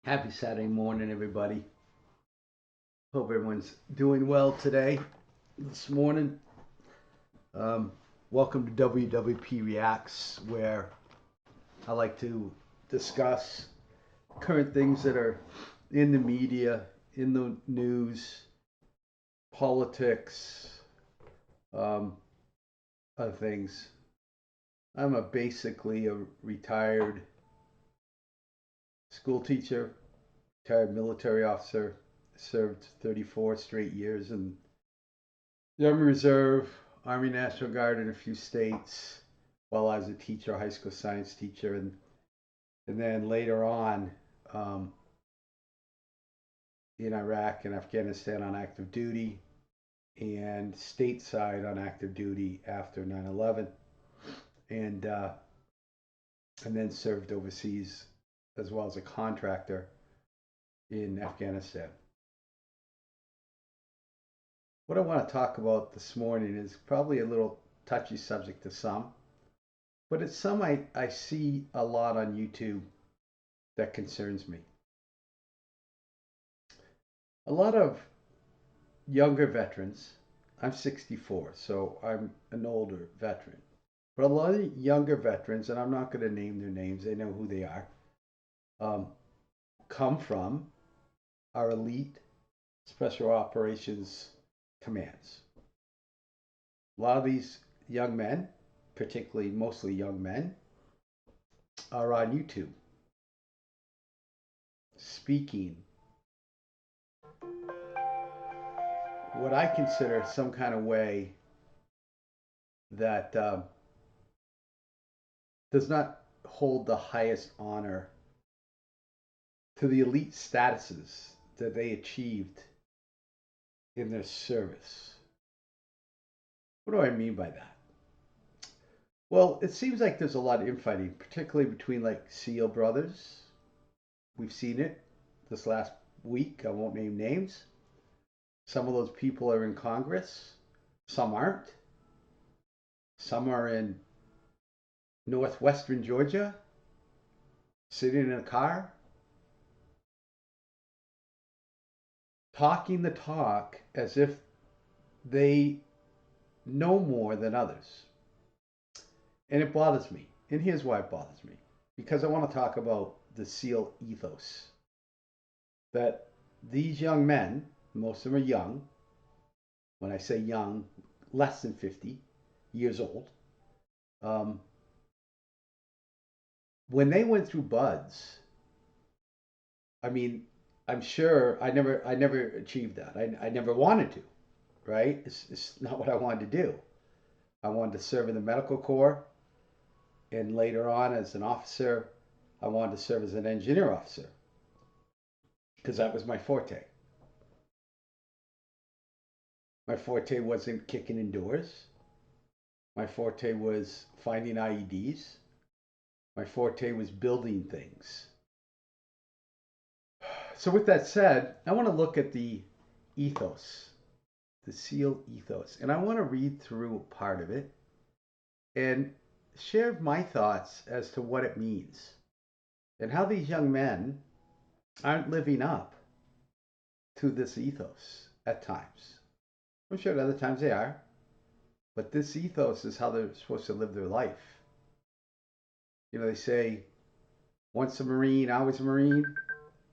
Happy Saturday morning, everybody. Hope everyone's doing well today, this morning. Um, Welcome to WWP Reacts, where I like to discuss current things that are in the media, in the news, politics, um, other things. Basically a retired school teacher, retired military officer, served 34 straight years in the Army Reserve, Army National Guard in a few states, while I was a teacher, a high school science teacher, and then later on um, in Iraq and Afghanistan on active duty, and stateside on active duty after 9/11, and uh, and then served overseas as well as a contractor in Afghanistan. What I want to talk about this morning is probably a little touchy subject to some, but it's some I see a lot on YouTube that concerns me. A lot of younger veterans, I'm 64, so I'm an older veteran, but a lot of younger veterans, and I'm not going to name their names, they know who they are, um, come from our elite special operations commands. A lot of these young men, particularly mostly young men, are on YouTube speaking what I consider some kind of way that does not hold the highest honor to the elite statuses that they achieved in their service. What do I mean by that? Well, it seems like there's a lot of infighting, particularly between like SEAL brothers. We've seen it this last week. I won't name names. Some of those people are in Congress, some aren't. Some are in northwestern Georgia, sitting in a car, talking the talk as if they know more than others. And it bothers me. And here's why it bothers me. Because I want to talk about the SEAL ethos. That these young men, most of them are young, when I say young, less than 50 years old, um, when they went through buds, I mean, I'm sure I never achieved that. I never wanted to, right? It's not what I wanted to do. I wanted to serve in the medical corps, and later on as an officer, I wanted to serve as an engineer officer because that was my forte. My forte wasn't kicking in doors. My forte was finding IEDs. My forte was building things. So, with that said, I want to look at the ethos, the SEAL ethos, and I want to read through part of it and share my thoughts as to what it means and how these young men aren't living up to this ethos at times. I'm sure at other times they are, but this ethos is how they're supposed to live their life. You know, they say, once a Marine, always a Marine.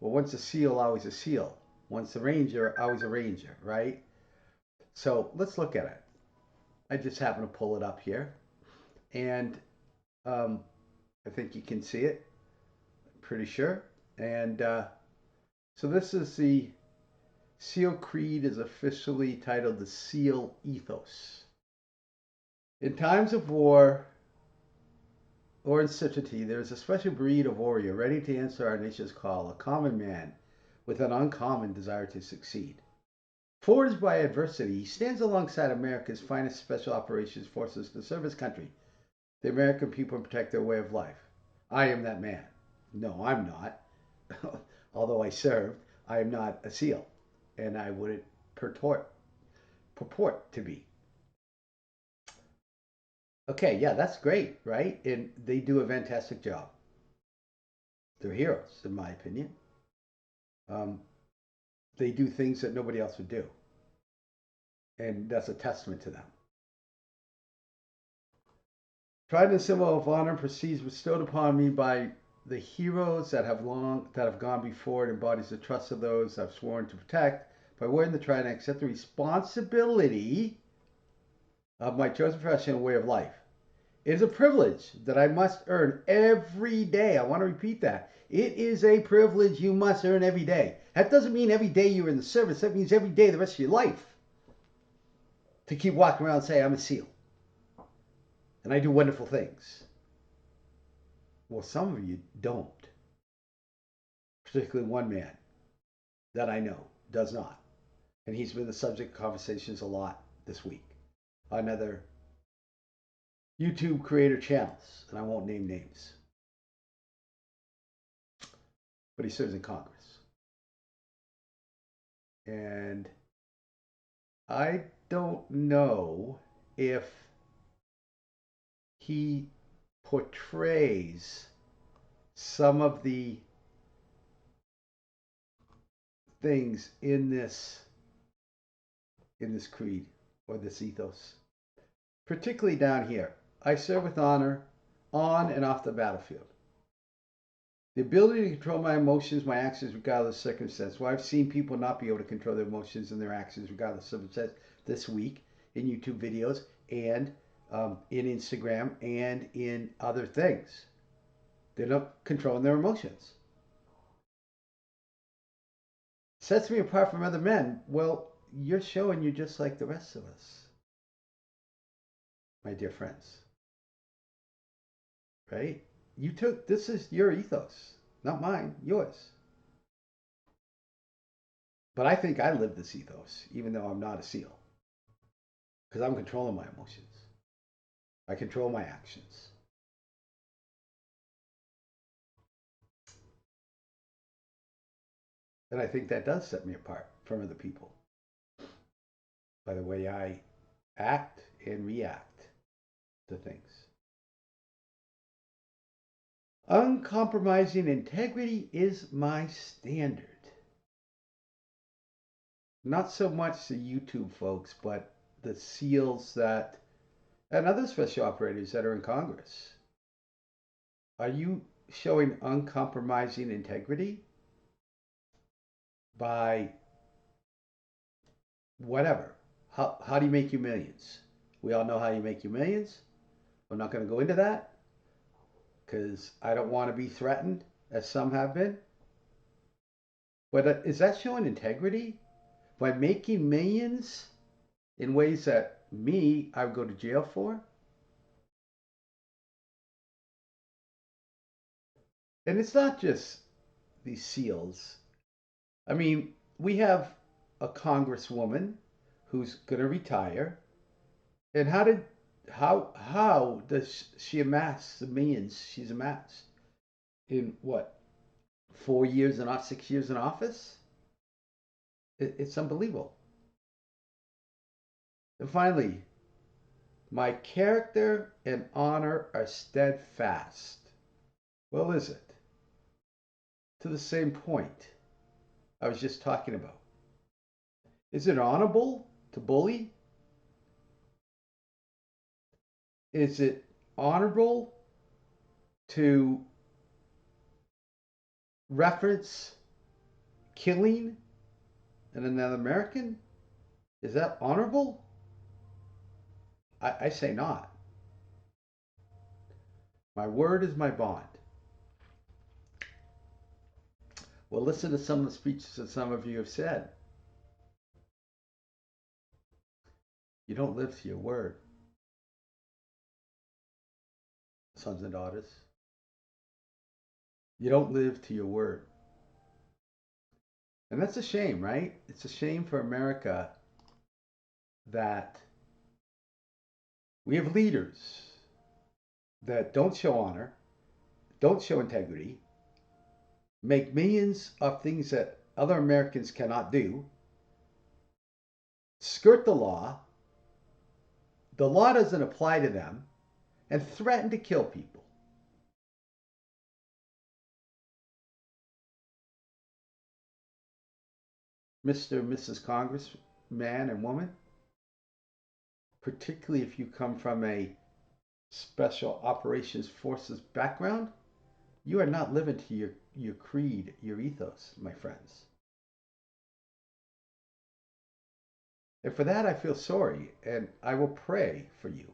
Well, once a SEAL, always a SEAL. Once a Ranger, always a Ranger, right? So let's look at it. I just happen to pull it up here. And um, I think you can see it, pretty sure. And so this is the SEAL Creed, is officially titled the SEAL Ethos. In times of war or uncertainty, there is a special breed of warrior ready to answer our nation's call, a common man with an uncommon desire to succeed. Forged by adversity, he stands alongside America's finest special operations forces to serve his country, the American people, and protect their way of life. I am that man. No, I'm not. Although I served, I am not a SEAL, and I wouldn't purport to be. Okay, yeah, that's great, right? And they do a fantastic job. They're heroes, in my opinion. Um, they do things that nobody else would do, and that's a testament to them. Pride and symbol of honor proceeds bestowed upon me by the heroes that have gone before. It embodies the trust of those I've sworn to protect. By wearing the trident, I accept the responsibility of my chosen profession and way of life. It is a privilege that I must earn every day. I want to repeat that. It is a privilege you must earn every day. That doesn't mean every day you're in the service. That means every day the rest of your life to keep walking around and say, I'm a SEAL and I do wonderful things. Well, some of you don't. Particularly one man that I know does not. And he's been the subject of conversations a lot this week on other YouTube creator channels, and I won't name names. But he serves in Congress. And I don't know if he portrays some of the things in this creed or this ethos, particularly down here. I serve with honor on and off the battlefield. The ability to control my emotions, my actions, regardless of circumstance. Well, I've seen people not be able to control their emotions and their actions, regardless of circumstance, this week in YouTube videos and in Instagram and in other things. They're not controlling their emotions. Sets me apart from other men. Well, you're showing you're just like the rest of us, my dear friends. Right? This is your ethos, not mine, yours. But I think I live this ethos, even though I'm not a SEAL, because I'm controlling my emotions. I control my actions. And I think that does set me apart from other people by the way I act and react to things. Uncompromising integrity is my standard. Not so much the YouTube folks, but the SEALs and other special operators that are in Congress. Are you showing uncompromising integrity by whatever? How do you make your millions? We all know how you make your millions. I'm not going to go into that because I don't want to be threatened, as some have been. But is that showing integrity? By making millions in ways that I would go to jail for? And it's not just these SEALs. I mean, we have a congresswoman who's going to retire. And how does she amass the millions she's amassed in what, 4 years and not 6 years in office? It's unbelievable. And finally, my character and honor are steadfast. Well, is it? To the same point I was just talking about. Is it honorable to bully? Is it honorable to reference killing another American? Is that honorable? I say not. My word is my bond. Well, listen to some of the speeches that some of you have said. You don't live to your word, sons and daughters. You don't live to your word. And that's a shame, right? It's a shame for America that we have leaders that don't show honor, don't show integrity, make millions of things that other Americans cannot do, skirt the law doesn't apply to them, and threaten to kill people. Mr. and Mrs. Congressman and woman, particularly if you come from a special operations forces background, you are not living to your creed, your ethos, my friends. And for that, I feel sorry, and I will pray for you.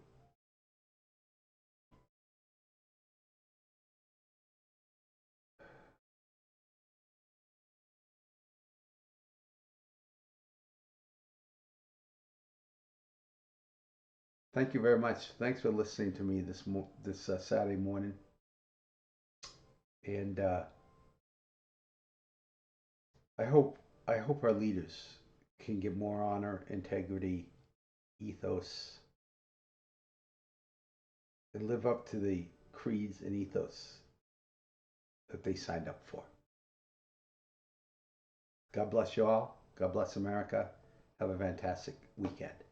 Thank you very much. Thanks for listening to me this Saturday morning. And I hope I hope our leaders can get more honor, integrity, ethos, and live up to the creeds and ethos that they signed up for. God bless you all. God bless America. Have a fantastic weekend.